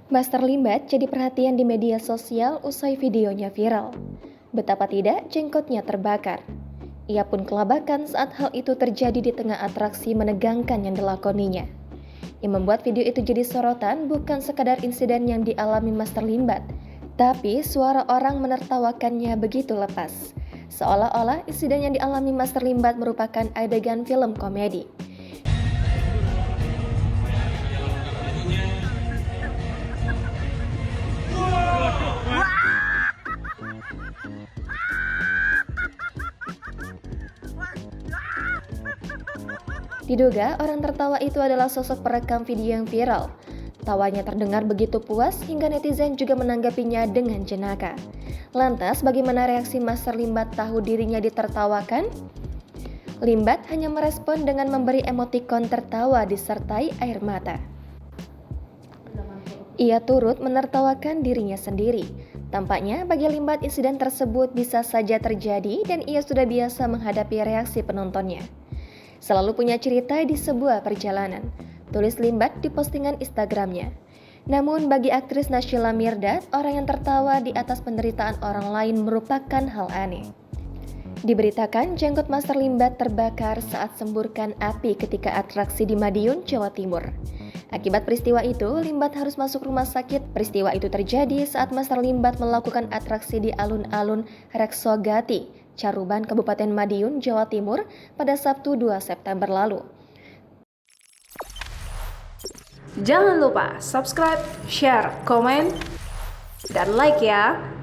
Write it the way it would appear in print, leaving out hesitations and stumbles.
Master Limbat jadi perhatian di media sosial usai videonya viral. Betapa tidak, jenggotnya terbakar. Ia pun kelabakan saat hal itu terjadi di tengah atraksi menegangkan yang dilakoninya. Yang membuat video itu jadi sorotan bukan sekadar insiden yang dialami Master Limbat, tapi suara orang menertawakannya begitu lepas. Seolah-olah insiden yang dialami Master Limbat merupakan adegan film komedi. Diduga orang tertawa itu adalah sosok perekam video yang viral. Tawanya terdengar begitu puas hingga netizen juga menanggapinya dengan jenaka. Lantas bagaimana reaksi Master Limbat tahu dirinya ditertawakan? Limbat hanya merespon dengan memberi emotikon tertawa disertai air mata. Ia turut menertawakan dirinya sendiri. Tampaknya bagi Limbat insiden tersebut bisa saja terjadi dan ia sudah biasa menghadapi reaksi penontonnya. Selalu punya cerita di sebuah perjalanan, tulis Limbat di postingan Instagramnya. Namun bagi aktris Naysila Mirdad, orang yang tertawa di atas penderitaan orang lain merupakan hal aneh. Diberitakan jenggot Master Limbat terbakar saat semburkan api ketika atraksi di Madiun, Jawa Timur. Akibat peristiwa itu, Limbat harus masuk rumah sakit. Peristiwa itu terjadi saat Master Limbat melakukan atraksi di alun-alun Reksogati, Caruban, Kabupaten Madiun, Jawa Timur pada Sabtu 2 September lalu. Jangan lupa subscribe, share, komen, dan like ya!